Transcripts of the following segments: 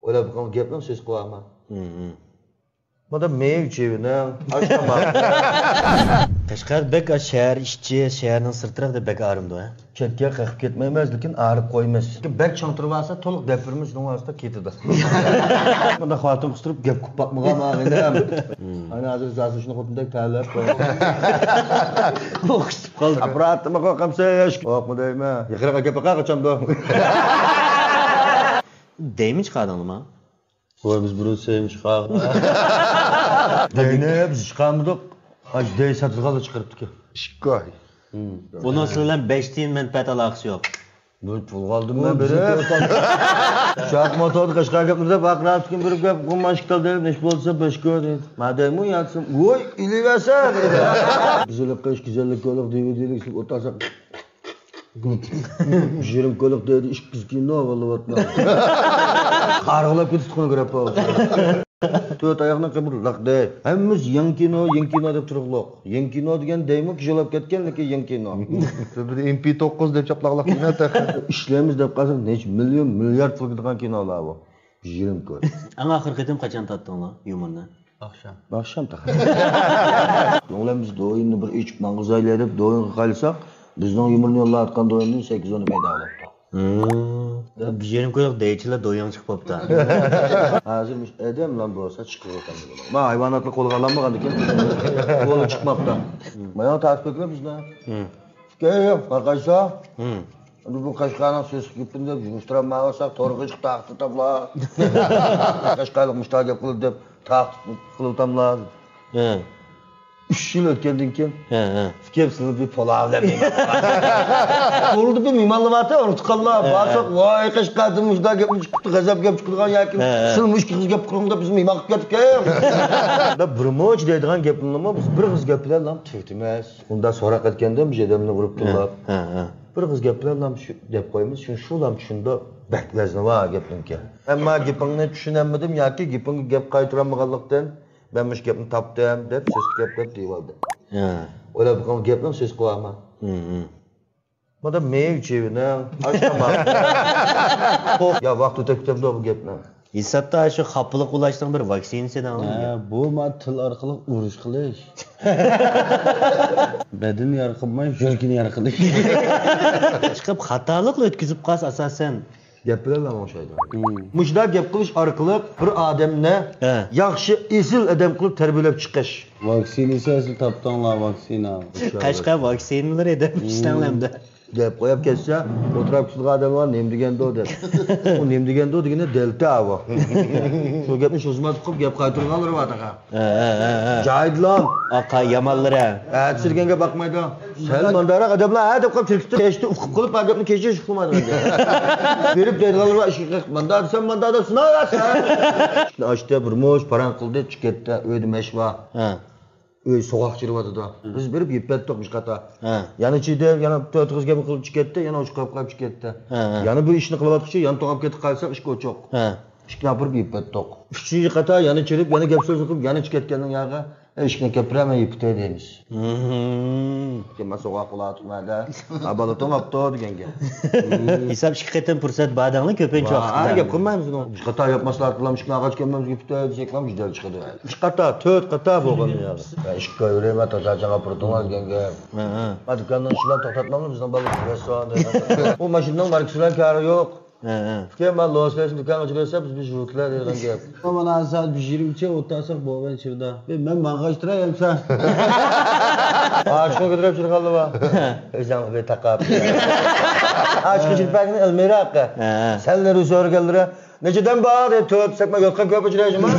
Öyle bir geplen söz kılama. Bada meyve içevine aşama. Kaşkar bek şehir işçi şehirnin sırtıraf da bek ağrımdı ha. Ketke kalkıp ketmemez lekin ağrıp koymaz. Bek çantırıp alsa toluk depirimiz onun arasında ketidi. Bada xatim kıstırıp gep kupak mığa mağine. Hani hazır zazı şunu kutundak tağlar koyalım. O kıstırıp kaldı. Aparatıma koykam seş. Okma deyme. Yıkıra gepe kaçam da. Deymi çıkardın mı? Koy biz bunu sevmiş kaldı. Deyne biz çıkarmadık. Aç dey satırgalı çıkarıptık ya. Şikay. Bunun sırlan 5 tiyin menfaat alakası yok. Böyle pul kaldım ben beri. Şarkı motoru kaşkar gepmede bak rahat kim bir gep kumman şıktal deyip neş bolsa beşko deyip. Madem o yatsın. Oy ili versen. Güzellik kış güzellik kölük DVD'lik sık otarsak. Jirim kölük deydi iş kızgın ne ovalı vatma. Kargılap gittik onu görep oldu. Töt ayağına kıbrılak dey. Hemmimiz yankino dep turukluq. Yankino degen deymi kişilap ketkenliki yankino. Bir MP9 dep çaplaqlaq yine tak. İşlerimiz dep qalsak neç milyon milyard pul gitgan kinolar bu. Jirim köl. En ahir ketim kaçan tattın la yumurni? Akşam tak. Yo'g'lar biz do'yinni bir 3 mang'izaylar deb do'yinga qalsak, bizning yumurni yollayotgan do'yinning 8-10 mayda olibdi. Bir yerim koyup deyçiler doyan çıkıp popta. Hazırmış edem lan bo'lsa chiqib o'tadi. Ma hayvonotni qo'lga olanmagan ekan. Qo'li chiqmoqda. Mana tartib etgan bizlar. Keyin qarqaysa. Bu Qashqarning so'z gapini deb yurishtiramasak, to'g'ri chiqib taqti tabla. Qashqarlik mushtar gap qilib deb taqti qilib tamlar. 3 yil o'tgandan keyin fikr sinib bir polavlar. Bo'ldi bir mimanlavati urtqanlar. Ba'zi voy Qashqarning mushtar gap chiqdi, g'azab gap chiqdigan yoki silmish qiz gap qilganda biz mimaq ketdik. Da birmoch deydigan gaplarni biz bir qiz gap bilan ham tevtimiz. Unda so'roq etganda biz odamni urib turib. Bir qiz gap bilan ham shu deb qo'yamiz. Shu ham tushunda baklazni va gapinki. Ammo gapingni tushunamadim yoki gapingga gap qaytaramaganlikdan ben müş gapni tapdım deb söz gap deyildi. Öyle bir gapni söz qilama. Bada meyve içevine aşama. Ya vaqt o'tib bu gapni. Hesapta şu xapılık ulaştığın bir vaksinasiyadan alıngan. Bu ma til orqali urush qilish. Badin yarqilmay, yuragini yarqilish. Chiqib xatolikla o'tkazib qas asosan. Gap bilan ham o'xshaydi. Mushda gap qilish orqali bir odamni yaxshi esil odam qilib tarbiyalab chiqish. Vaksinasiyasi toptanlar vaksina. Qashqa vaksinalar edi ishlanlamda. Gap qo'yib ketsa, o'tirib turgan odam var, nem deganda o deb. O nem deganda o deganda delta bu. Shu gapni so'zmat qilib gap qaytarganlar va taqa. Jaydlan, Aqa yamanlara. Atsirganga bakmaydi. Salmandara odamlar ha deb qo'yib tirkitib, kechdi uqib qilib gapni kechish qilmadi. Berib deydiganlar va ish qilib, manda sen mandada sinaversan. Ashta bir mo'sh paran qildi, chiqatdi, o'ydi mashva. Öy soğuk çırvadı da. Biz berip yipet tokmuş kata. Yani çiğde, yani tötüğüz gibi kılıp çıketti, yani uç kılıp çıketti. Yani bu işini kılıvattıkça, yani toğap ketip kalsak iş o çok. İşini yapırıp yipet tok. Üçüncü kata, yani çırıp, yani gepsöz okuyup, yani çıketkeninin yağı, işini kepreme yipet edeyimiz. Kema soğuk kulağı tutmada, abalı toğap toğu digenge. Hesap şirketin fırsat badağını köpenç vakti. Ha, gep kılmayımız onu. Üç kata yapmasılar, kılamışken ağaç gelmemiz yipet edecek lan, güzel çıkıdı. Üç kata, töt kata boğanı yağı. İşki öğrenme, taşacağına pırtınlar digenge. Hadi kandan işinden toktatmamlı, bizden balık restoran. O maşinden var, kişilen kârı yok. Fikir ben Loğuz'un dükkanı açılırsa biz bir jurtlar deyilgen gep. Ama bana saat pişirimçe otarsak boğan çırda. Ben bankaştırayım sen. Aşkı götürüp çırkalı var. Özden bir takap. Aşkı çırpakını elmeyri hakkı. Senleri üzeri geldiler. Neceden bağır, töp sekme yotkan köp içireceğim ha.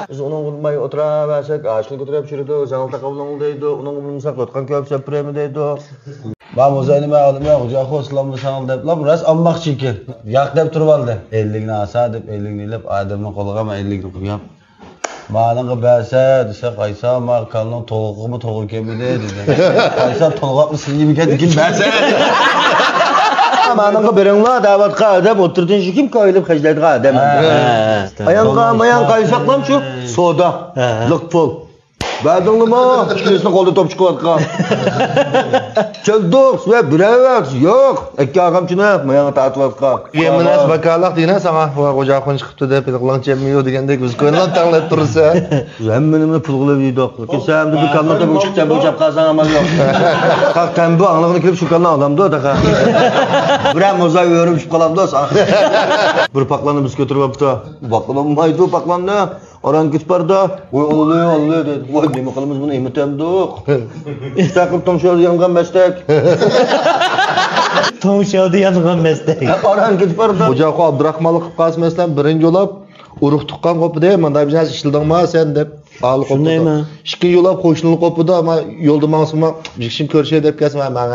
Biz onun bulmayı oturamasak, aşkı götürüp çırdı, özden takabından olduydu. Onun bulmasak yotkan köp sepremi deydi. Ben uzayını aldım ya, hoca hoşlanma sanal dep. Lan ras ammak çekin. Yak dep turib aldı. 50'ni asa dep 50'ni ilep adamın qolga ma 50'ni qo'yap. Ma'nın basa desa qaysa ma kalnon to'g'imi to'g'ri kelmadi dedi. Qaysa to'g'ab sinib ketgan basa. Ma'nın beringlar davatga deb o'tirdin kim koyilib hajlaydigan odam. Ayanqa mayan qaysaqlam shu soda, liqpul. Bədinli mi? İkilisini qolda top çıkıb atqan. Çöldük ve birevet. Yok. İki ağamçını mayana tartib atqan. Yeminəs bakalaq deyinə sana qoca axın çıxıbdı deb qılğan çəmiyor degəndə biz qoyulan tanlab tursa. Hemmenimle pul qılıb yeydik. Sen de bir kanalda bu çıkacak bu çap qazan amal yok. Kalk tembu anlığını kirib şu kanal adamdı o da. Birer moza görüp şu kalamda san. Bir paklanı biz götürüp apta. Baklama maydı paklandı. Oran git barda. Oy oluyor dedi. Oy nemi qılımız bunu imitemdik. Takıp tam şöyle yangan mestek. To'ngshodi yangan mestek. Oran git barda. Qoca axı Abdurrahmanlı qıb qaz məsələn birinci olab uruq tuqqan qopida manda bir nəsə işildingmi sen deb. Al Shundaymi? İki yolab qo'shnilik qopida ama yolda mansıma jikşin ko'rishey deb kesma. Men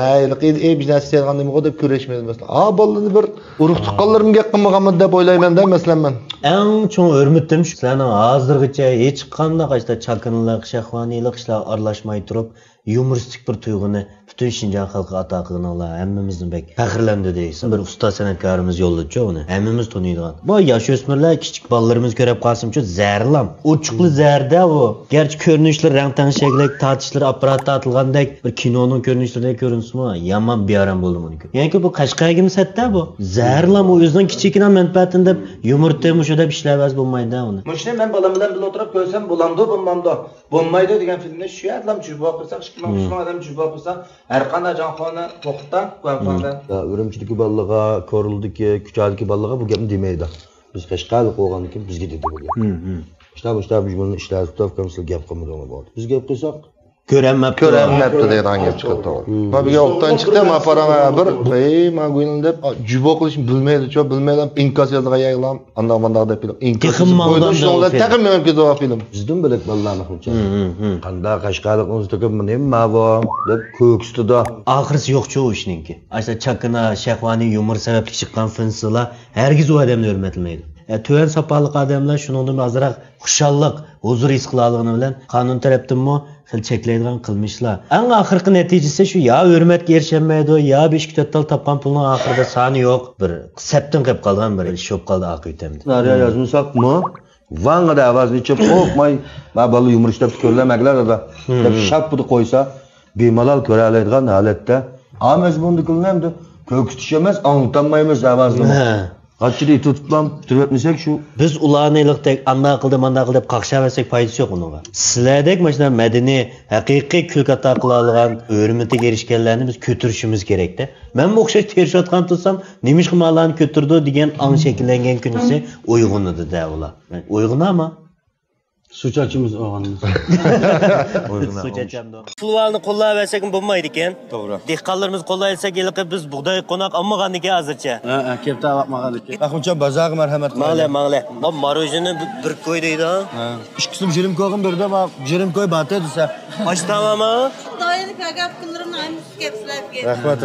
bir nəsə istəyən nima deb ko'rishmaydi məsələn. Bolani bir uruq tuqqanlarım gap qilmaganman deb o'ylayman da məsələn men. Eng cho'ng hurmatim shu. Sizlarning hozirgacha hech qanday qashda chakinlik, shahvaniylik ishlar aralashmay turib, yumoristik bir tuyg'uni butun Shinjon xalqi ato qilganlar hammamizni bek faxrlandi deysiz. Bir usta san'atkorimiz yo'llachi uni. Hammamiz taniydigan. Bu yosh o'smirlar, kichik bolalarimiz ko'rib qolsimchi zarlam. Ochiqli zarda u. Garchi ko'rinishlar rang-tang shaklik, tortishlar apparat tortilgandek bir kinoning ko'rinishlarida ko'rinsimi, yomon bearam bo'ldi buniki. Ya'ni bu Qashqarga satda bu. Zarlam u o'zining kichikina manfaatini deb yumurtni shu deb ishlavaz bo'lmaydi uni. Muşne men balam bilan bir o'tirib ko'rsam bo'lamdi, bo'lmamdi. Bo'lmaydi degan filmda shu adlam jurba qilsak, ishqilmoq adam jurba qilsa, har qanday jonxona to'xta qo'ygandan. Urumchidagi bolalarga, Ko'rildagi, Kuchadagi bolalarga bu gapni demaydi. Biz Qashqarda qo'ygandan keyin bizga dedi bu gap. İşte bunu işler tutup kamsil gap qilmadi ona bo'ldi. Biz gap qilsak Ko'ranmabdi degan gap chiqdi. Ma bu yoqdan chiqdi, ma parama bir, men qo'ydim deb jubo qilishni bilmaydi-ku, bilmaydan inkas yozgan yaylam, anda deb film. Inkas qo'ydi, shunga taqim men ketib film. Bizdan bilak bolalarni qilcha. Qanda Qashqarda o'zi to'kib nima bor deb ko'ksida. Oxirisi yo'q-ku u ishninki. Aysa chakina, shahvoniy yumor sababli chiqqan filmlar hargiz u odamni hurmatlamaydi. Töven sapaliq odamlar shuningdan azroq xushallik, huzur his qiladigini bilan qonun tarafdanmi xil cheklaydigan qilmishlar. Eng oxirgi natijasi shu ya hurmatga erishmaydi, ya 5-4 tal topgan pulning oxirida soni yo'q. Bir septin qilib qolgan bir ish bo'lib qoldi oqibatimda. Ssenariy yozmasakmi? Vangada avazini ichib qo'rqmay, ma bola yumor ishlab ko'rlamaglar da. Deb shapni qo'ysa, bemalol ko'ra oladigan holatda, amaz bunday qilinadi. Ko'ksitish emas, anglamaymiz avazini. Qachchidi tutiblam, turibmisak shu. Biz ularni iliqdek anda qildi, manda qildi deb qaqshaversak foydasi yo'q uningga. Sizlardek mana madaniy, haqiqiy kulkata qiladigan, hurmatiga erishganlarni biz ko'tarishimiz kerak-da. Men bu o'xshash terishayotgan tursam, nima ish qilmalarni ko'tirdi degan ang shakllangan kunisi uyg'un edi-da ular. Uyg'unami? Suchachimiz o'g'animiz. Suchachamda. Fulvalni qo'llayversak bo'lmaydi ekan. To'g'ri. Dehqonlarimiz qo'llaysak, yilqi biz bug'doy qo'noq olmaganiki hozircha. Kepta vaqmaqaniki. Axuncha bazar marhamat qiling. Mangla. Bu marojini bir qo'y deydi. Ikkisini jirim ko'g'im berdi, men jirim qo'y bata desa. Baştamama? Doyini gap qildirim, aymış kepslarga.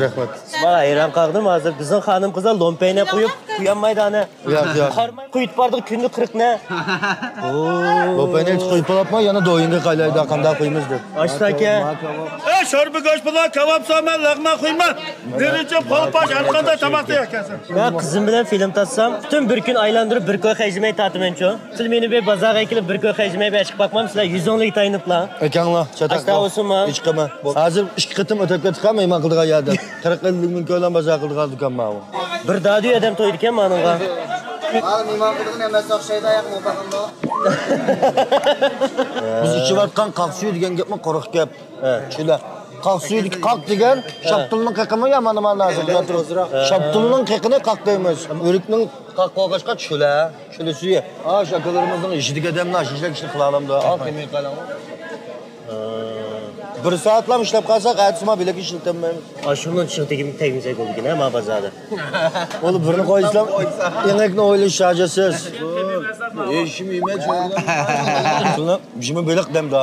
Rahmat. Mana hayron qoldim hozir. Bizning xonim qizlar lompayni qo'yib, qo'yanmaydi ana. Yo'q. Qarmay qo'yib bordik kunni 40 na. Lompayni qo'yib olapman, yana doyinga qaylaydi, qanday qo'yimiz deb. Ashta aka. Şorbi go'sht bilan kebab so'man, lag'ma qo'yman. Nerincha polpash har qanday tamoqda ekansan. Men qizim bilan film tatsam, butun bir kun aylantirib bir ko'y xajmay tatmencho. Siz meni be bozorga kelib bir ko'y xajmay chiqib bakmam, sizlar 110 lik tayiniblar. Ekanlar, Ashta o'simi? Hech qilma. Hozir 2 qitim o'tib ketganman, men qildigan yerda. 40 ming ko'lan bozor qildigan do'kon men. Bir dadi odam to'ydi ekan menga. Mehmon qilgan emas, o'xshaydi oyoqni o'paqimda. Biz ichayotgan qaqsuy degan gapmi qo'riq gap. Shular. Qaqsuydiki qaq degan shaptulning qiqimi yomon ma'nosi keltirib. Shaptulning qiqini qaq deymiz. O'rikning qaq qo'g'ashqa shular. Shular suyi. Shakalarimizning ishidiga damlar, ishlar qila olamda. Qilmay qolamiz. Bir soatlab ishlab qolsak, aytsam bilak ishlatammaymiz. Ashundan chiqdigim tegmizak bo'lgan, ha, bozorda. O'li birini qo'ysam, yengakni o'ylash shajasiz. Ishim yemək şöyle. Şuna bizim bilak demda.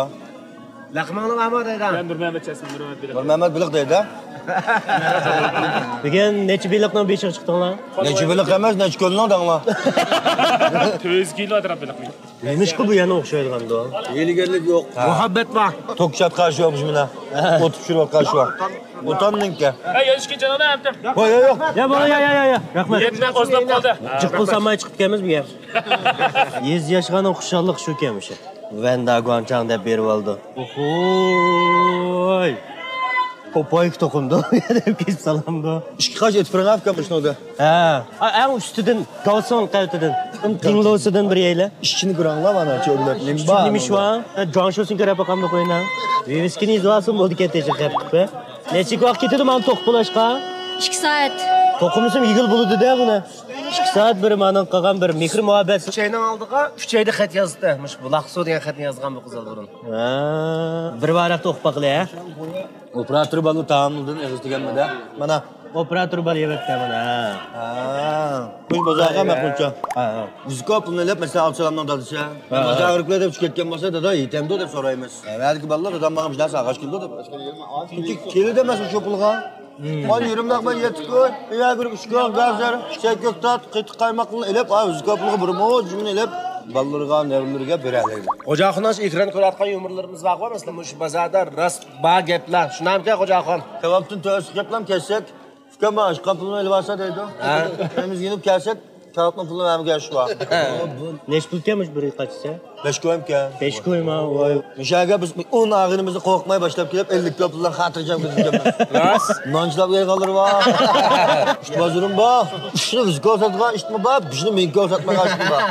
Laqmani amar deydi. Ben Nurmehmet Çesin, Nurmehmet. Mehmet bilak deydi. Bugun necha bilikdan beshiq chiqdinglar? Necha bilak emas, necha ko'lni odamlar. 200 kilo atrap bilik. Nimish qilib bu yana o'xshaydiganda. Yeligerlik yo'q. Muhabbet var. Tokşat qarşı yo'q bizimla. O'tib shurib qarşı var. O'tanninki. Hey, yarışki canına yaptım. Yo'q. Ya bola ya. Rahmat. Yetine kozlap kaldı. Chiqib qolsamay chiqib kelamiz bu yer. 100 yoshganing xushallik shu kelmish. Venda Guanchang deb berib oldi. Ohoy. Popoyik to'qimdi. Deb kesib salamdi. Ishki qach etib firqafka shunday. Ha, eng ustidan Galson qaytidan. Tinglosidan bir yeyla. Ishchini ko'ranglar mana cho'rlab. Nima ish var? Jonshosini ko'rib boqamda qo'yna. Viviskini izlasin bo'ldi ketishib qilib. Necha vaqt ketadi men to'q bo'lashqa? 2 soat. To'qimizim yig'il bo'ldi-da buni. 2 soat bir ma'non qilgan bir mehr muhabbat. 3 oydan oldiga 3 oyda xat yozdi. Mush bu Laqso degan xatni yozgan bu qizil burun. Ha, bir varaq to'q baqla. Operator balı tamamladın, egizdiganmada. Mana operator bal yebetdi mana. Ha. Qo'y bozorga maqulcha. Ha. Uzkop pulni lab mesela Absalamdan dadisa. Bozorga deb chiqib ketgan bo'lsa, dada yetemdi deb so'raymiz. Balki ballar dadam maqam ishlar saqash keldi deb. Chunki keldi demas shu pulga. Man yerimdan ben yetikoy, ya bir ushkoq gazar, ko'ktat, qit qaymoqni elib, uzkopni bir mojimni elib ballarga, nevlarga beraylik. Xo'jaxon ekran ko'rayotgan yumurlarimiz var mesela mush bazarda rast ba gaplar. Shunamki Xo'jaxon. Kebaptın töğüs geplam kessek, fikama aşkan pulunu elbasa deydi. Temiz giyinip kessek, kebaptın pulunu hem gelişi var. Neç pul kelmiş bir qaçsa? 5 koyayım ki. 5 koyma voy. Müşahede biz 10 ağrınımızı korkmaya başlayıp gelip 50 kilo puldan hatırlayacağım kızım. Ras. Nancılap yer kalır var. İşte bazurum var. İşte biz gol satma, işte mi var? Biz de min gol satma karşımda var.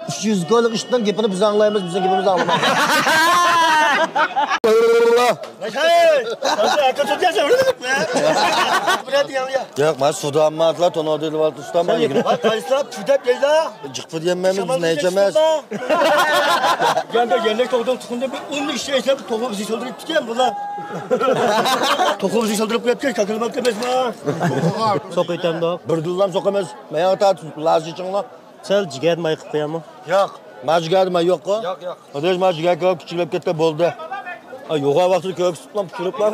300 golük işten gepini biz anlayamız, bizim gepimizi anlamayız. Yok, ben suda ammatla tonu dedi var tutamam. Kayıslar püdep geldi. Cıkfı diyememiz, biz ne içemez. Ben de yerine koydum tıkında bir 10 işe işe topu bizi saldırıp gideceğim bunlar. Topu bizi saldırıp gideceğiz, kakılmak demez mi? Sok etem de. Bir dullam sokamaz. Ben atat lazı içinler. Sel ciger may qilib qo'yaman. Yo'q. Majgarma yo'q-ku? Yo'q, yo'q. Hozir majgar ko'p kichilib ketdi bo'ldi. Yo'g'a vaqtida ko'p tutlam tushiriblar.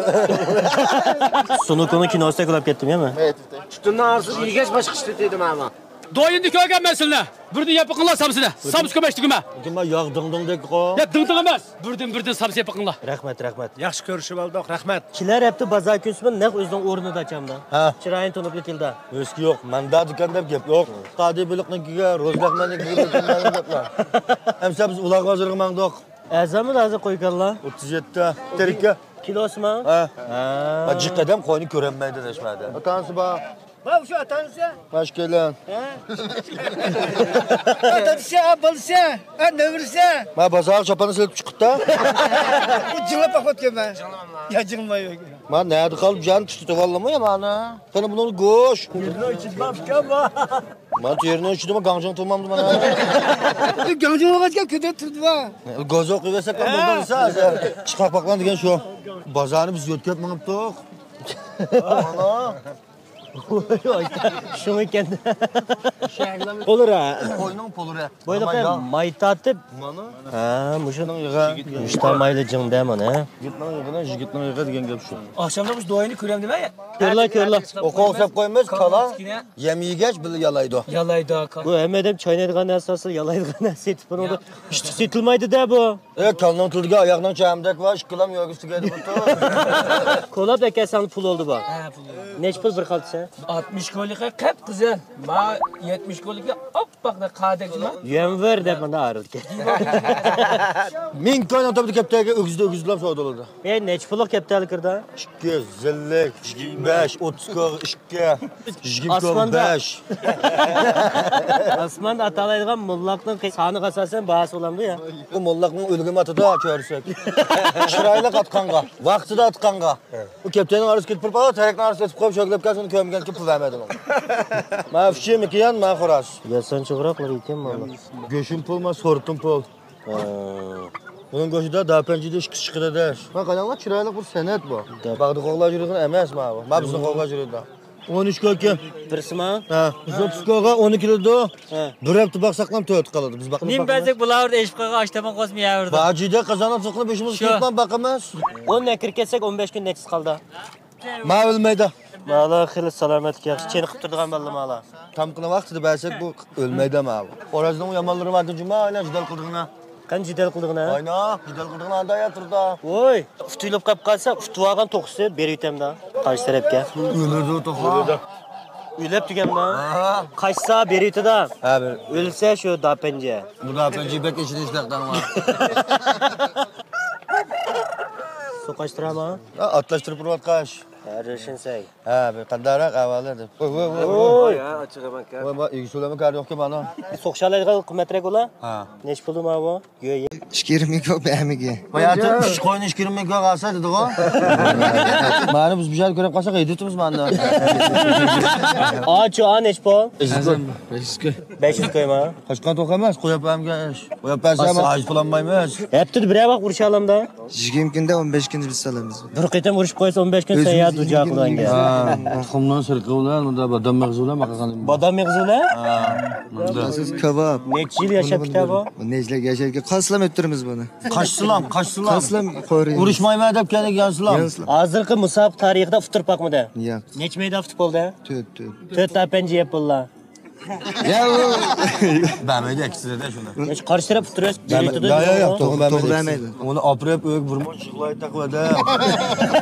Sunukuni kinosida ko'rib ketdim-mi? Tutundan arsız ilgeç baş kıştı dedim ama. Doyundu ko'rgan masalani. Birdan yapaqinlar samsini. Sams ko'mashdingmi? Lekin men yog' ding-ding ko. Ya ding-ding emas. Birdan sams yapaqinlar. Rahmat. Yaxshi ko'rishib oldik, rahmat. Kilar hafta bozor ko'smi naq o'zining o'rnida achamda. Ha. Chiroyin to'nib ketildi. Eski yo'q. Menda dukan deb gap yo'q. Qadi biliqnikiga, rozlaqmanikiga gaplar. Hamsa biz ularga hozirga mangdoq. Azamni hozir qo'yganlar. 37 terikka. Kilosimi? Ha. Jiqqadam qo'yni ko'ranmaydi deshmadi. Atansi bor. Bak şu atansa. Hoş geldin. Atansa, abalsa, annevrsa. Ben bozor chopanı silib chiqibdi. Cılap bakmat ki ben. Ya cılmayı yok. Ben nerede kalıp can tuttu vallahi ya bana. Sana bunu goş. Yerine içilmem ki ama. Ben yerine içtim ama gancın tutmamdı bana. Gancı olacak kötü tuttu ha. Göz okuyversak ben bulduysa. Çıkak baklan degen şu. Bazarını biz yotkep mınıptık. Ana. Şunu ekan. Olur ha. Qo'yning puluri. Boyliqqa may tatib. Mana. Ha, mushuning yig'i. Mushta mayli jingda mana. Yigitning yig'i degan gap shu. Akşamda bu doyunu kürem deme ya. Ko'rlar. O'qib o'xshab qo'yamiz, kala. Yem yegach bil yalaydi. Yalaydı. Bu hammadam chaynaydigan narsasi, yalaydigan narsa setib buni. İşte setilmaydi-da bu. Kalning tildiga oyoqdan chamdak va ishqilam yo'g'isiga deb o'tib. Kolab akasan pul oldu bu. Ha pul. Nech pul bir qaltsa? 60 golika kap güzel. Ma 70 golika hop bak da kadekma. Yemver deb mana arildi. Ming ko'yn otobda kaptaga o'gizlab savdoladi. Men nech pul kapital kirdi? 2 zillik, 25, 30 ko'g, 2, 25. Osmonda atalaydigan mullaqning soniga asosan bahos olamdi ya. Bu mollaqning o'lgim atida ko'rsak. Chiroyli atqanga, vaqtida atqanga. Bu kaptaning arz ketib turib, tarakning arz ketib qo'yib shoglab kelsin, ko'mganki pul vermedi men. Mafshim ekan, men xo'ras. Yasan cho'g'roqlar ekan mana. Go'shim pulma, sortim pul. Bunun go'shida dapanjida ish chiqadi. Men qaranglar, chiroyli bir san'at bu. Bag'da qo'g'lar yurgan emas men bu. Men bizning qo'g'lar yuradi. 13 ko'ka. Birsimi? Ha, biz 30 ko'ga 12 kiloda. Bir hafta baqsaqlam 4 qoladi. Biz baqamiz. Men bazak bularni eshib qo'ygan ashtaman qosmayaverdi. Bajida qazanib soqni 5imiz ketman baqamiz. 10 kun ketsak 15 kun nechiz qoldi. Men bilmaydi. Mala xil salomatlik yaxshi cheni qilib turadigan balla mala. Tamqina vaqtida bersak bu o'lmaydi men. Xorazmning yomonlari var juma aylan jidal qildigina. Qani jidal qildigina? Ayna, jidal qildigina anda yatirdi. Voy, uftulib qolib qolsa, uftuvagan to'qisi berib yutamda. Qarshi tarafga. O'lirdi to'xta. O'ylab tuganman. Qaysa beriydi-da. Ha, bir. O'lsa shu dapanja. Bu dapanja bek ichida ishlaqdanman. So'qashtiraman. Atlashtirib urayotqash. Arashinsay. Ha, bir qandaroq avvalda deb. Voy, ochig'i ekan. Voy, egsolama kar yo'q-ku mana. So'qshalarga qimmatroq ular? Ha. Nech puli ma bu? Yo'q. 20 ming ko'p bamiga. Bayatı ish qo'yni 20 ming olsa dedi-ku. Mani biz bishar ko'rib qolsak editimiz manda. Acho, nech pul? 500 qo'yma. Qashqan to'q emas, qo'yapamga ish. Qo'yapasa ham aj pulanmaymiz. Hepti bir vaqt urishalamda. 20 kunda 15 kun biz salamiz. Bir qitam urishib qo'ysa 15 kun sayat uja qilanga. Tuxumdan sirquvlar, bunda badam mag'zular maqasan. Badam mag'zular? Ha. Bunda. Siz kebab. Necha yil yashab ketadi? Nechilar yashaydi? Qaslam o'ttiramiz buni. Qashsilam. Qaslam qo'ying. Urishmayman deb kelgansilam. Hozirgi musobaqa tarixida futur paqmida. Yo'q. Necha mayda futbolda? 4. 4 tapanji yapıllar. Ya u Bameydi ikisida shuni. Necha qarshi taraf futurist beraydi. Yo'q, to'g'ri bameydi. Uni oprab o'q burmoq chiqlaydi taqvada.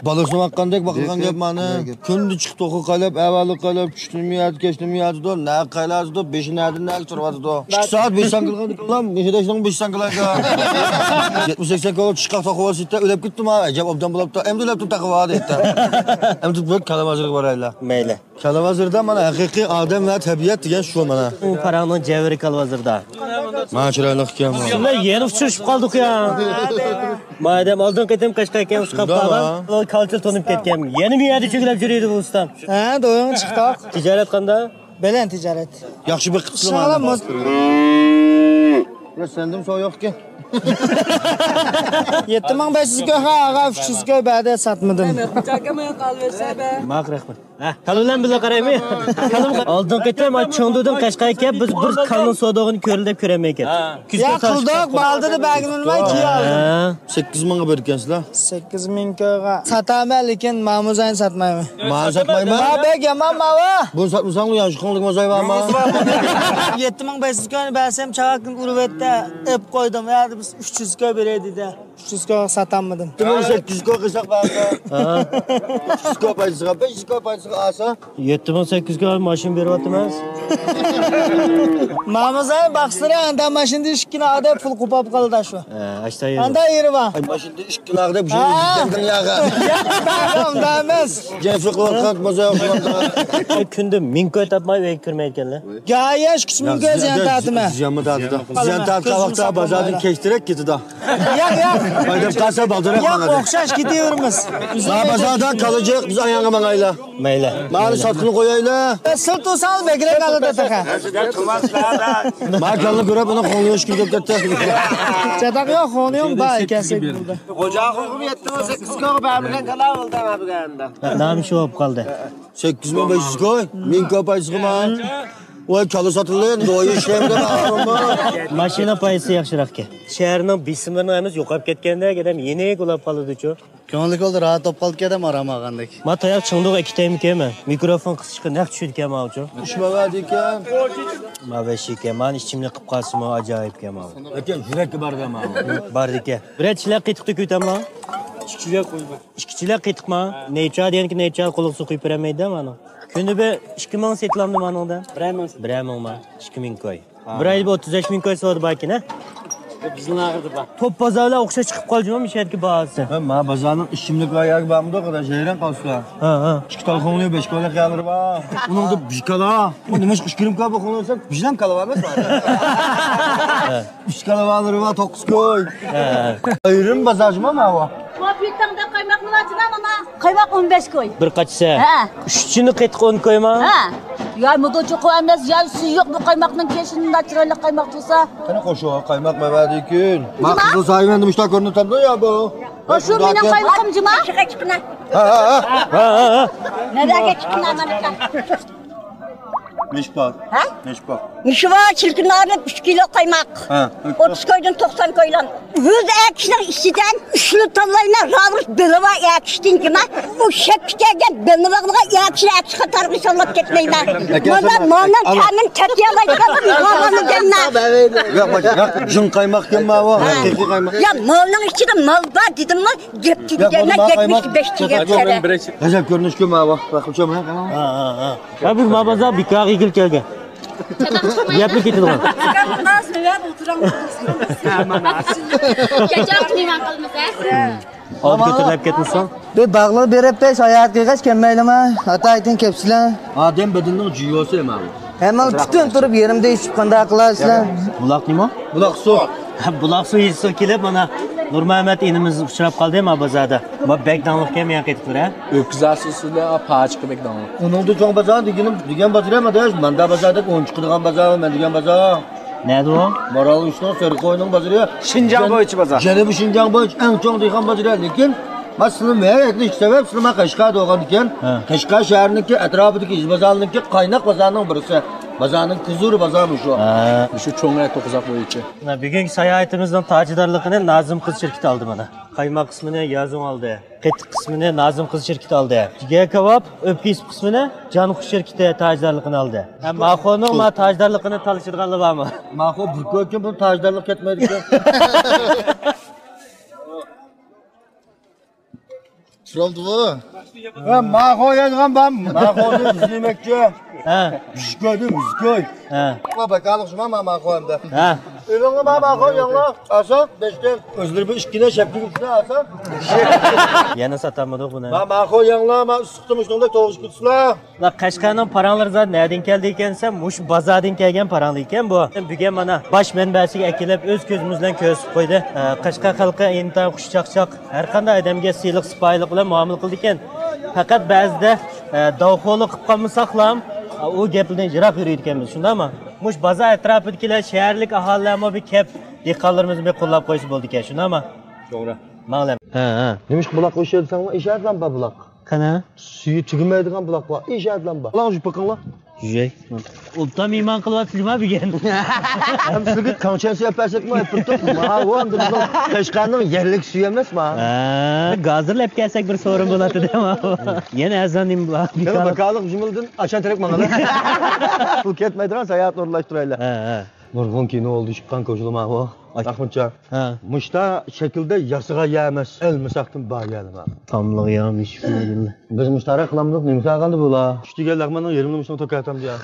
Baliqni vaqqandek baqilgan gap mani. Kundi chiqib to'qi qalab, avvali qalab, tushunmayadi, kechunmayadi dor, na qayladi dor, 5-nadin na turadi dor. 2 soat 5 san qilgan qilam, nechidashdan 5 san qiladi. 70-80 kilo chiqaq taqib olsa, o'lab ketdim ha. Ajab obdan bo'libdi. Endi o'lab taqib oldi aytdi. Endi bu kalamazirga boraylar. Mayli. Kalamazirda mana haqiqiy odam va tabiat degan shu mana. U parangni javri kalvazirda. Mana chiroyli ekan. Shunday yana uchirishib qoldik ya. Madam oldin qaytam Qashqarga chiqib qolgan, o kalcha tonib ketgan. Yana mi yerda cho'kilib yuradi bu ustam? Ha, do'ying chiqdik. Tijorat qanday? Bilan tijorat. Yaxshi bir qilib Sog'lom. Ya sendim so'y yo'q-ki. 7500 ga ag'a 300 ga ba'da satmadim. Maq rahmat. Ha, kalondan bilan qaraymi? Kalon oldin qaytam cho'ndudan Qashqarga biz bir kalon savdog'ini ko'ril deb ko'raman ekan. Ya qildik, baldiri bag'inilmay kiyaldi. 8 mingga bergansizlar. 8000 ga sataman, lekin ma'muzani satmayman. Men sotmayman. Ma begaman mava. Bu sotmasang yaxshi qonlik mo'zaymanmi? 7500 ga bersam chaqin urvatda ep qo'ydim. Ya biz 300 ga beraydi de. 300 ga satanmadim. 800 ga qilsak barda. Ha. 300 ga paysiga, 500 ga paysiga olsa. 7800 ga mashin beryapmiz. Ma'muzani baqsira anda mashinda 2 kilo adab pul qopab qoldi shu. Ha, ashtay. Anda yeri bor. Mashinda 2 kilo deb shu yigitdan yaga. Damaz. Jefri qilib mo'zay qildi. Kunda 1000 ko'y topmay uy kirmayotganlar. Gayash 3 ga ziyon tatma. Ziyon tatida. Ziyon tatga vaqtda bozordan kechtirib ketdi. Yo'q. Qo'ydib qasa bozorga Yo'q, o'xshash ketaveramiz. Bozordan qolajaq biz ayonga mangaylar. Mayli. Mani sotqini qo'yaylar. Silto'sal begrak qiladi taqa. Men kalni ko'rib uni qo'ng'ish kirib ketdi. Chatoq yo'q, xoniyam bor ekasi burada. Xo'jaxo'm 78 ga bamigan kanal oldi mabganda. Nam shu bo'lib qoldi. 8500 koy, 1000 koy paysiqman. Voy kalı satılın, doyu işlemde bağırma. Mashina paysi yaxshiroqqa. Shaharning bismini emas yo'qolib ketganda adam yenik ulab qoldi-chu. Ko'ngli oldi, rahat topib qolib ketdim aramagandek. Men tayoq chingdiq ikkitaymi kelma. Mikrofon qisishga naq tushdi kelmoqchi. Ushmavad ekan. Mavashi kelman, ichimni qilib qolsam ajoyib kelmoq. Ekan yurakka borgan men. Bardika. Biratchilar qitiqni kutaman. Ishchilar qitiqma. Necha deganki necha quliq suv quyib beramaydi mana. Kuni bir 2000 setlamdi manada. 1000 ma. 2000 koy. Bir oyda 35000 koy sotib bakina. Bizning ag'irdi bak. Top bozorlar o'xsha chiqib qoljimi mishatga bahsi. Men bozorning ishimlik va yak bormi do'qada shayran qolsa. Ha. 2 talxonli 5 ko'la qilib bor. Uningda bishkala. Bu nima ish kirim qilib qo'ysa, bijlam kalava emas bor. Bishkala va 9 koy. Ayrim bozormi mava? Kopyetda qaymoq nima mana? Qaymoq 15 koy. Bir qachsa. Ha. 3chini qaytib 10 koyma. Ha. Ya mudochi qo'yamiz, ya suv yo'q bu qaymoqning keshini chiroyli qaymoq bo'lsa. Qani qo'shuv qaymoq mavadi kun. Maqsud sayman mushta ko'rinib turdi ya bu. Shu mening qaymoqim jima. Chiqna. Ha. Nadaga chiqna mana. Mishbor. Ha? Mishbor. Mishva chilkinlarni 3 kilo qaymoq. Ha. 30 koydan 90 koylan. Yüz ekişler işçiden üçlü tavlayla Robert Bilova ekiştin ki bu şekilde Bilova'ya ekişler ekişe targı sallat ketmeyler. Bana kamin tetiyalaydı. Havanı cennet. Yok bacım, yok. Jın kaymak gelme o. Hakikiy kaymak. Ya malning ichida mal bor dedimmi? Gap tugaganda 75 tugab kere. G'azab ko'rinish ko'ma bak. Bakımcam ha. Ha bir mabaza bir kağıt gel kelgan. Gapni ketadigan. Kecha nima qilmiz? Olib ko'tarilib ketmisan. Bir bağlı berip de hayat kıygaç kelmeyleme. Hatta aytin kepsilen. Adem bedenning jiyosi ema bu. Hemen tutun durup yerimde içip kanda kılarsın. Buloq nima? Buloq suv. Buloq suv ichsa kelib mana Nurmuhammad inimiz uchrab qoldi mabazada. Bu bekdanlik kelmagan ketibdir ha. Öküzasızlar paçkı bekdanlık. Onungda cho'ng bozor degan bozor emas, manda bozorda 10 chiqadigan bozor, men degan bozor. Neydi o? Moral Ushning So'riqo'yning bozori. Şinjan bo'yicha bozor. Janubiy Shinjang bo'yicha eng cho'ng degan bozor, lekin men sizlarni aytishim sabab sizlar Qashqar bo'lgan ekan. Qashqar shahriniki atrofidagi izbozorniki qaynoq bozorning birisi. Bozorning kuzur bozori shu. Şu çoğunluğa to'qizaq bo'yicha. Bugungi sayohatimizning tajidorligini Nazim qiz shirkati oldi mana. Qaymoq qismini Yazim oldi. Qetiq qismini Nazim qiz shirkati oldi. Jigar kabob, o'pkis qismini Janqush shirkati tajdorligini oldi. Maxoning ma tajdorligini talishirganlar bormi? Maxo bir ko'kka bu tajdorlik ketmaydi ekan. Chiramdi bu. Ha, maxo yozgan bam. Maxoni izlamoqchi. Ha. Muzkoy. Ha. Bakalım şuna maxoyimda. Ha. Evimga maxoy yanglar. Asan, beşten özleri bir ikkine şapkini üstüne asan. Yana satamadik buni. Maxoy yanglar, men issiqdim shunda to'g'ri ketibsizlar. La Qashqarning paranglari zot nereden keldi ekansa, mush bozordan kelgan paranglar ekan bu. Bugun mana bosh manbasiga akilib o'z ko'zimiz bilan ko'rsatib qo'ydi. Qashqar xalqi intan xushchaqchaq har qanday odamga siyliq sipoyilik bilan muomala qildi ekan. Faqat ba'zida davxo'lik qilib qolmasak ham o gaplardan yiroq yuraydi ekanmiz, shundaymi? Mush bozor atrofidagilar shaharlik aholilarmi bir kep dehqonlarimizni bir qo'llab qo'yish bo'ldi ekan, shundaymi? To'g'ri. Ma'lum. Ha. Nimish buloq o'shasanmi? Eshadlanba buloq. Qana? Suyi tugamaydigan buloq bor. Eshadlanba. Buloq yupib qo'yinglar. Jey. Ulta mehmon qilyapsizmi bugun? Ham sizga konsensiya yapasakmi? Ma, u endi buloq Qashqarning yerlik suyi emasmi? Ha, gazirlab kelsak bir so'rin bo'ladi-da. Yana azonim bor. Yana bakalım jumildin aşağı terek mangala. Bu ketmaydigan sayohat o'rlashtiraylar. Ha. Nurg'un kino oldu chiqqan ko'zilma bu. Ahmadjon. Ha. Mushta shaklda yasiga yamas, ilmisaqdan bayanima. Tamliq yamış billah. Biz mushtarak qilamiz, nima qilgandi bular? Ishtiga lag'manning yerimni mushta to'katam deya.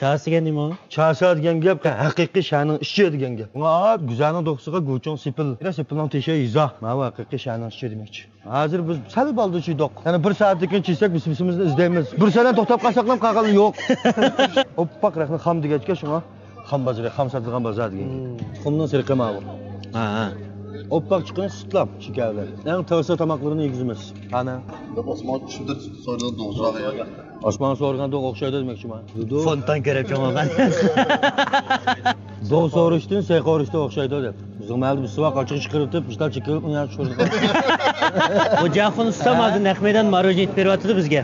Chasiga nima? Chasa degan gap haqiqiy sha'ning ishi degan gap. Ng'ab guzarning do'qsiga go'chon sipil. Ira sipilning tesha izoh. Mana haqiqiy sha'ning ishi demoqchi. Hozir biz sal boldi chidoq. Yana bir soatdan chiqsak bisimizni izlaymiz. Bir sanadan to'xtab qolsak ham qolgani yo'q. Oppoq raqni xam degachga shunga xam bozor, xam sotilgan bozor degan. Xumdan sirqama bu. Ha. Oppoq chiqqan sutlam, shikarlar. Eng tavsiya tamoqlarini yegizimiz. Qani? Osmon tushida so'ydan do'g'roq edi. Osmon so'rgan do'g' o'xshaydi demoqchiman. Fontan kerak cho'magan. Do'g' so'rishdan seyqorishda o'xshaydi deb. Zilmayli bir suvoq ochiq chiqirib, ishlar chekilib, uni tushirdi. Xo'jaxon ustam hozir naqmedan marojat etib beryapti bizga.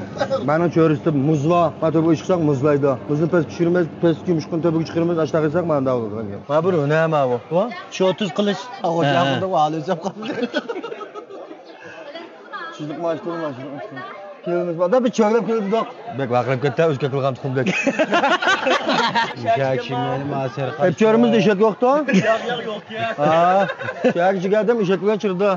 Meni cho'rishda muzva, mana bu ishqaq muzlaydi. Muzni pes tushirmay, pes yumshqin tabiga chiqirmay, ashta qilsak mana davlat. Mana bu nima bu? Shu 30 qilish. Xo'jaxonda va'lisam qoldi. Sizlik mashhurman. Kelimiz bor. Bir cho'glab kelib doq. Bek vaqrab ketdi, o'zga qilgan tuxumdek. Shakshimani ma'sir qilib. Epchorimizda eshak yo'q-da? Yo'q. Ha, shak jigardan eshak bilan chirdi.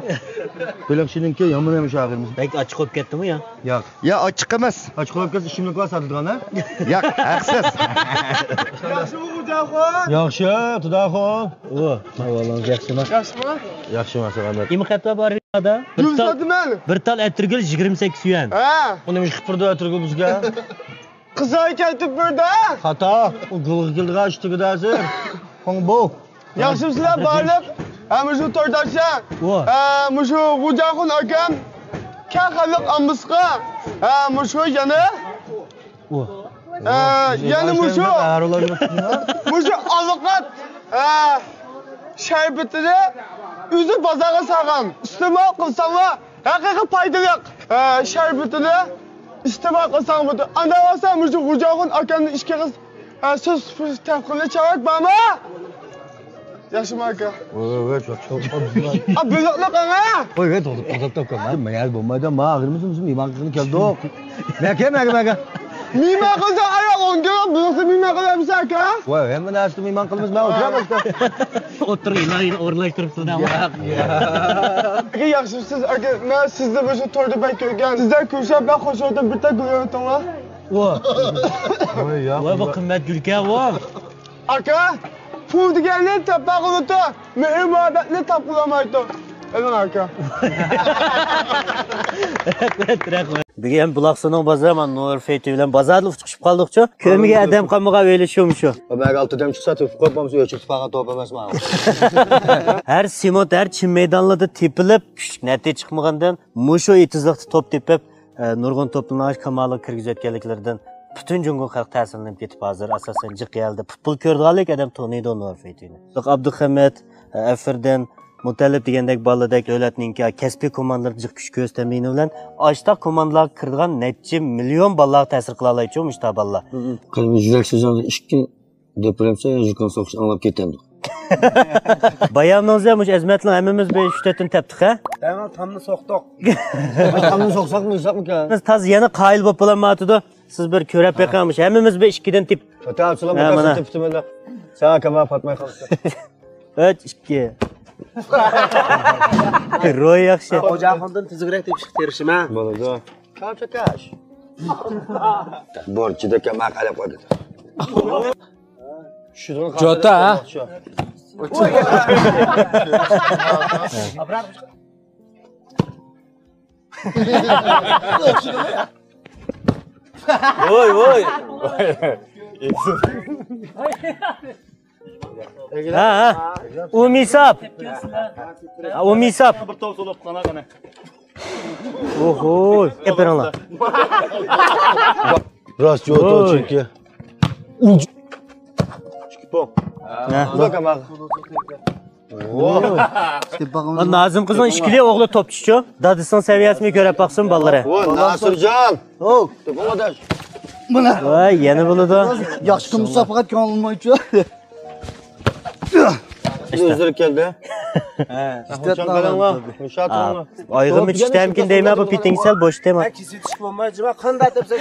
Belakchininki yomon emish og'irimiz. Bek ochiq bo'lib ketdimi yo? Yo'q. Ya ochiq emas. Ochiq bo'lib ketsa ishimliklar sotadigan, ha? Yo'q, haqsiz. Yaxshimi Xudoxon? Yaxshi, Xudoxon. O, Avvalongiz yaxshimi? Yaxshimi? Yaxshi masa rahmat. Imxatda bor edi. Bir tal atirgul 28 yuan. Ha, uni nima qilib turdi atirgul bizga? Qizoy ketib burda. Xato. U g'ilg'ilga ishtigidasi. Qong bu. Yaxshisizlar borib, ham shu to'rdasha. Mushu Xo'jaxon akam kaxaliq ammisqa. Mushu yana. Yani mushu. Mushu avukat. Şerbetini üzü bazağa sağam. İstima qilsanglar haqiqiy foydali. Şerbetini istima qilsang bu. Anda olsa mushu Xo'jaxon akamning ishga so'z taqdirli chavak bormi? Yaxshimi aka? Voy, çok. Buloqni qana? Voy, to'xtab. Men mayal bo'lmaydi. Men og'irmiz, mehmon qilib keldik. Maka. Miyman qilsa oyoq o'ngga, buyoqda miyman qilamiz aka. Voy, hamma narsani miyman qilamiz, men o'tiraman işte. O'tiringlar, o'rlashtiribsizda. Aka yaxshisiz aka, men sizni o'sha to'yda bay ko'rgan. Sizdan ko'rshab men qo'shildim bitta ko'ryapman. Voy, bu qimmat gulka, voy. Aka, pul deganni tapa qildi, mehr-muhabbatni topqulamaydi. Emin aka. Rahmat. Bugun ham Buloqsuning bozori men Nur Feyti bilan bozorga chiqib qoldik-ku. Ko'miga adam qamig'a o'ylashimshu. Ben 6'dan chiqsa tepib qo'yibmiz, o'chib faqat top emas men. Her simot, her çim meydanlarda tepilib, küçük natija chiqmagandan mushu etizliqda top tepib, nurg'un to'plarni kamolga kirgizayotganliklaridan butun jungo xalq ta'sirlanib ketib hozir asosan jiqyalda futbol ko'rganlik adam taniydi Nur Feytini. Abduhamid, Afirdan Mutallib degandek boladak davlatninki kasbiy komandalar jiq kuch ko'rsatmini bilan oshtoq komandalarga kirgan necha million bolalarga ta'sir qila oluvchi mushta bolalar. Qilmi yurak so'zini 2 kun depremsiya yurgan so'qish anglab ketendik. Bayanınızda muş azmatli hammamiz 5-4 tepdik ha? Tamam, tamni so'qdik. Tamni so'qsakmi, yo'qmi ka? Biz taz yana qayil bo'lib qolamadidu. Siz bir ko'rib beqamish. Hammamiz 2 dan tep. Ta'sirlanib teptimlar. Sana kama patmay qoldi. 3-2. Ro'y yaxshi. Xo'jaxondan tezroq tepishib terishima. Bo'ladi. Qancha kash? Borchida kam aqalab qo'ydi. Jota ha? Voy voy. Ha ha. Umisap. Umisap. Bir top solib qana qana. Oho, eperanlar. Rost yo'to chunki. Pop. Bakamak. Nazım qizning ishkili o'g'li topchichu. Dadiston saviyasini ko'rib baqsin bolalar. Nasirjon. To'pamadosh. Buna. Voy, yana bo'ladi. Yaxshi kun musobaqa ko'ngilmaychi. O'zir keldi. Oyg'im ichishda mumkin deyman, bu piting sal bo'sh tema. Kesib chiqib bo'lmaydi, qanday deb sen.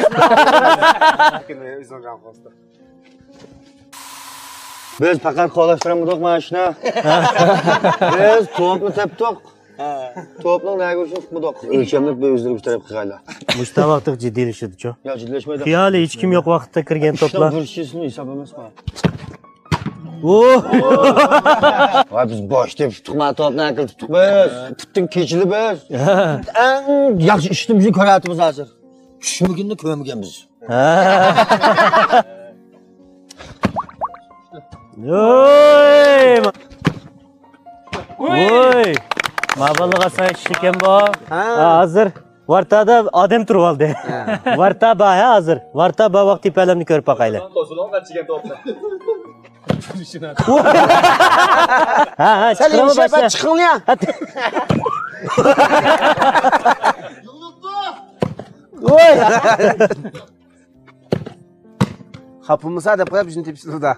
Biz faqat qolashtiramiz mana shuni. Biz to'pni tepdik. To'pni nega uchun qildik? O'lchamni o'zlari taraf qilganlar. Mushtabaqtiq jiddiylashdi-chu. Yo, jiddiylashmaydi. Xiyoli hech kim yo'q vaqtda kirgan to'plar. Burishisini hisob emasmi? Voy, biz bosh deb tutma to'pni aql tutdik biz. Tutdik kechilib biz. Eng yaxshi ishni biz ko'ryapmiz hozir. Tushmaginni ko'rmaganmiz. Oy! Oy! Mabalığa sayışlıken bu. Hazır. Vartada adam turib oldi. Varta ba hazır. Varta ba vaqti palamni ko'rib baqayli. To'sulon qachigan to'pni. Ha, chiqirma basa. Chiqing ya. Oy! Xapımıza deb qo'yib bizni tepishdi.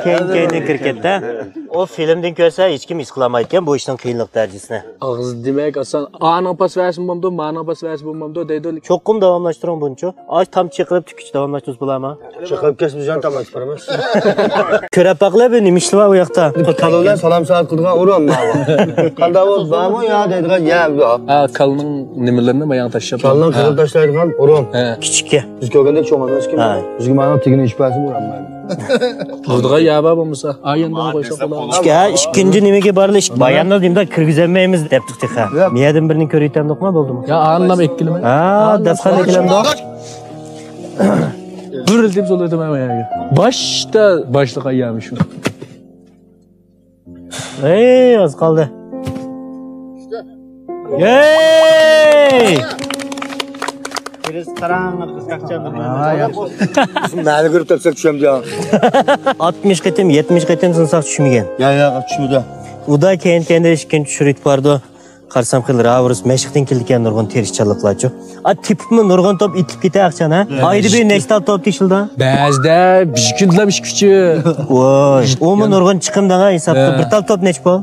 Keyin kirketda. O filmdan ko'rsa hech kim his qilmaydi ekan bu ishning qiyinlik darajasini. Og'iz demak asan ana pas versin bo'lmadi, mana pas versin bo'lmadi deydi. Cho'qqim davomlashtiring buncha. Osh tamchi qilib tukish davomlashtirib bo'ladimi? Chiqib ketib jon tamlashtiramiz. Ko'rib baqlar bu nima ishlar u yoqda? Kalonlar salom salom qilgan o'rin bor. Qanday bo'ldi? Bormi yo deydigan yam yo'q. Kalning nimalarini bayon tashlab. Kalning qilib tashlaydigan o'rin. Kichikka. Biz ko'rganda cho'mamiz kim? Bizga mana tegini ish pasi bo'lmaydi. Hozirga yaba bo'lmasa, ayandan qo'ysa bo'ladi. Ikkinchi nimaga borilish? Bayanlar deyimda kirgizolmaymiz debdik ha. Miyadan birini ko'rayotgandiqmi bo'ldimi? Ya anlam ikkilimi? Ha, dafqan ikkilamda. Bir deb so'laydim ayaga. Boshda boshliq ayami shu. Ey, az qoldi. Ey! Restoranni qisqachami? Nari ko'rib topsak tushamdi. 60 qitim, 70 qitim sinsak tushmagan. Yo'q, tushmadi. Uda keyin ikkinchi tushirib bordi. Qarsam qil Ravrus mashqdan kelgan nurg'un terishchiliklarchi. Tipmi nurg'un top itib ketayaqchan ha. Oyda bir nechta top teshildi? Ba'zida bishkindlam ish kuchi. Voy, o'mi nurg'un chiqimdaga hisobda bir tal top nech pol?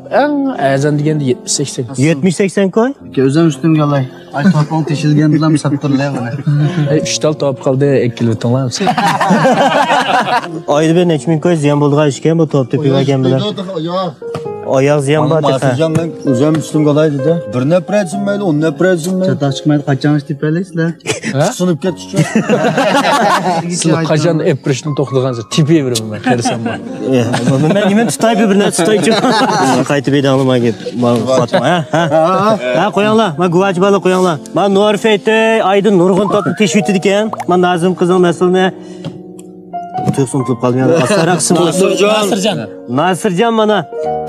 Azan deganda 70-80. 70-80 koy? O'zim ustimga olay. Ay topon teshilgan bilan saptirlar buni. 3 tal top qoldi, 2 kilo tinglaymiz. Oyda bir nech ming koy ziyon bo'lgan ishgan bu top tepigan bilan. Oyoq ziyon bor desa. Mas'uljon men o'zim ustimga olay dedi. Bir nafar etsinmaydi, 10 nafar etsinmaydi. Chataq chiqmaydi, qachon ish tepaysizlar? Sinib ketishdi. Siz qachon eprishni to'xtagansiz, tepaveraman men qarsam bor. Men nima tutay bir narsa tutaychi. Qaytib edanglar gap. Fatma, ha, qo'yinglar. Men guvoch bola qo'yinglar. Men Norfeytda Aydin nurg'un topni teshuvdi ekan. Men Nazim qizning masalani Tüksün tutup kalmayan aslara kısım. Nasırcan bana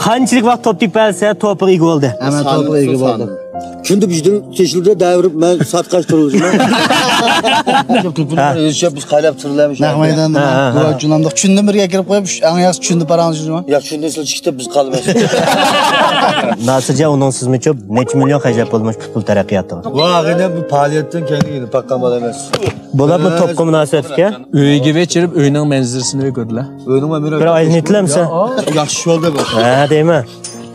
qanchalik vaqt top tepalsa to'piq ega bo'ldi. Hemen to'piq ega bo'ldi. Shunda bizning teshildi davrib men satqash turibman. Biz qaylab turibmiz. Naq maydonda guvochlandik. Tushundim birga kirib qo'yib, eng yaxshi tushundim parangizni. Ya shunda siz chiqib biz qolmaymiz. Nasırcan onun sizmi çok neç milyon xajab bo'lmoq futbol taraqqiyotiga. Vaqina bu faoliyatdan keyin paqqamal emas. Bo'ladi to'pga munosabatga. Uyga вечерib uyning manzirisini ko'rdilar. Uyning manzirasi. Bir oyni etlamsan. Yaxshi yo'lda bu. Ha, deymi?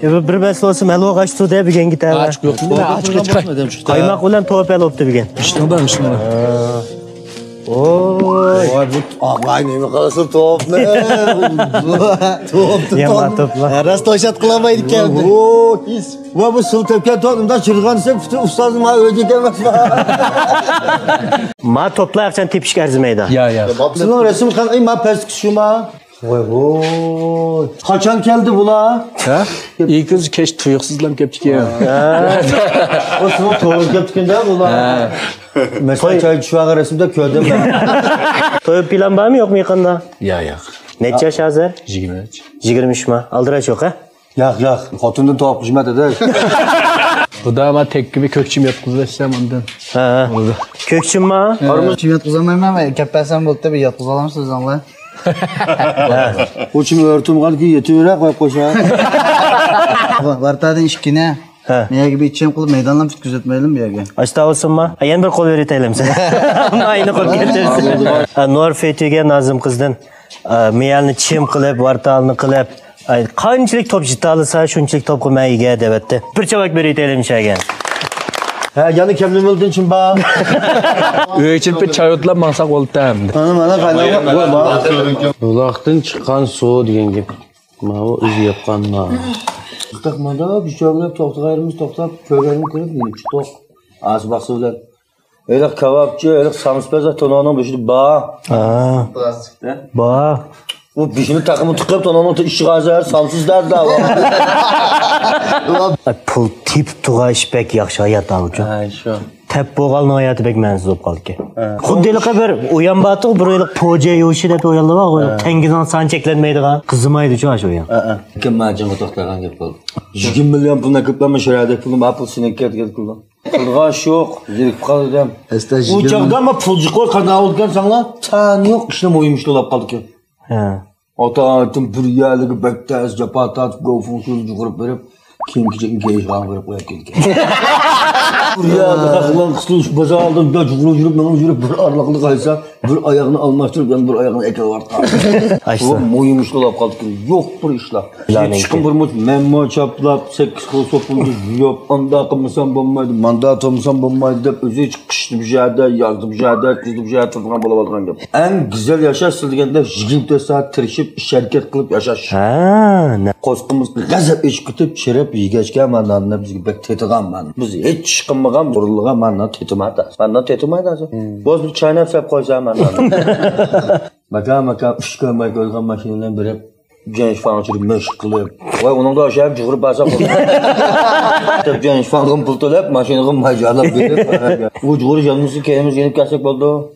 Bir mesele olsa melo qaçtı diye bir gen gitar. Açık yok. Qaymoq bilan to'pal olibdi bir gen. Ishnodan ishnodan. Oy. Voy bu ağlay nima qilsin to'pni. To'pni. Yema to'plar. Ras to'shat qilmaydi ekan. Va bu suv tepgan to'pimdan chirg'ansa ustozim ha o'zi emas. Ma to'plar aqchan tepishga arzimaydi. Ya. Sizning rasm qanday ma pastki shuma? Voy. Qachon keldi bular? Ha? İlk kez keş tuyuqsizlam kepti ya. O siz to'g'ri ketganda bular. Mesela çay çuvağı resimde ko'rdim ben. To'yib plan bormi yo'qmi yaqinda? Yo'q. Necha yosh hozir? 23. 23 mi? Aldirash yo'q, ha? Yo'q. Xotinni topib xizmat eder. Xudo ma tekki bir ko'kchim yotqizsam undan. Ha. Ko'kchimmi? Chim yotqizamayman men. Kappasam bo'ldi bir yotqiza olamsiz anglar. O'chim o'rtum qolki yetaverar qo'yib qo'ysa. Vartadan ishkina. Men gibi içim qilib maydondan tutkazatmaydim bu yerga. Asta olsunmi? Yana bir qo'l beritaylim sen. Ayni qo'l keltirsin. Norfeytga Nazim qizdan meyalni chim qilib, vartalni qilib, qanchalik top jita olsa, shunchalik top qilmayga debdi. Bir chavak beritaylim shagan. Ha, yana kimni bo'ldin chim ba? Uy için bir çay otlab mansak oldu hamdi. Mana qaynab. Buloqdan chiqqan suv degan gap. Mana bu o'zi yapqanma. Taqmada bishog'lab to'xtag'ayimiz to'xtab ko'rganini ko'rib yurib chiqdik. Asbaqsizlar. Eliq kebabchi, eliq samspeza tononing beshini ba. Ha. Plastikda. Ba. Bu beshini taqimi tiqib tononing ishiga azar samsizlarda va. Pul tip tug'ash bek yaxshi hayot oldi. Ha, shu. Tep bo'lgan hayoti bek mansiz bo'lib qoldi. Xuddiliq bir o'yanbatiq bir oylik po'ja yo'shi deb o'yaldi va tengizdan san cheklanmaydigan qizimaydi-ku shu o'yan. Kim majinga to'xtagan gap bo'ldi. 20 million pulni ko'plama shirada pulni Apple sinekket qildim. Qilg'ash yo'q, yirik qoldim. U chaqda ma pulji qo'y qanday olgan sanglar? Tan yo'q, ishni mo'yimish to'lab qoldi. Ha. Ota-otim bir yaligi baktas japatat gofun so'z jug'urib berib, kiyim-kechakni g'am berib qo'yib ketgan. Ya qaqlan qisluş baza aldım da jug'urib men yurib bir arlaqli qaysa, bir oyoqni almashtirib, bir oyoqni ekevartdi. Aysa. Mo'yimish to'lab qoldi. Yo'q bir ishlar. Chiqim bir memmo chaplab, 8 xil sopulni yop, anda qilmasam bo'lmaydi, mandat olmasam bo'lmaydi deb o'zi chiqishdi bu yerda, yozdi bu yerda, tizdi bu yerda turgan bo'lib olgan gap. Eng go'zal yashash deganda 20 soat tirishib, ish harakat qilib yashash. Ha, qo'sqimiz g'azab ichib ketib, chirib yegachga mandanni bizga bek tetiganman. Biz hech chiqmagan burilgan mandan tetimadi. Mandan tetimaydi hozir. Bo'z bir chaynab sap qo'ysam mandan. Maka 3 ko'mak olgan mashinadan berib genç falan çürüp meşk kılıp. Vay onun da aşağı cıgırıp basaq oldu. Tabi genç falan pul tölep, maşinini macarlap verip. Bu cıgırı canlısı kendimiz yenip gelsek oldu.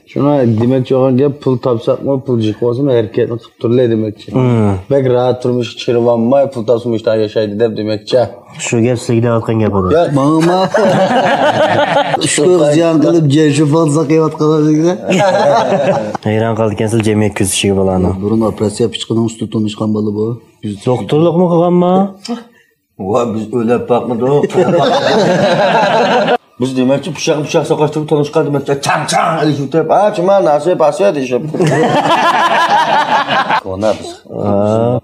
Şuna demek çoğun gap pul tapsak mı pulcuk olsun erkekni qilib turlar demekçi. Bek rahat turmuş chirvanmay pul topsumishdan yashaydi deb demekçi. Shu gap sizga aytgan gap edi. Mama. Shu ziyon qilib jenshi fonsa qilayotganligida. Hayron qolgansiz jamiyat ko'zishiga bo'ladi. Burun operatsiya pichqining usti tunishgan bola bu. Doktorlikmi qilganmi? Vay biz o'ylab bakmadık. Biz demakchi pichoq soqashtirib tanishgan demakchi chang deyishib deb, "Chima nasib asya" deyishib. Kona biz.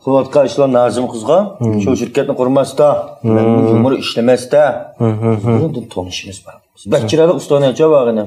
Qilayotgan ishlar Nazim qizga, shu shirkatni qurmasda, yumor ishlamasda. Bundan tanishimiz bor. Bakiralik ustani aytcha bag'ini.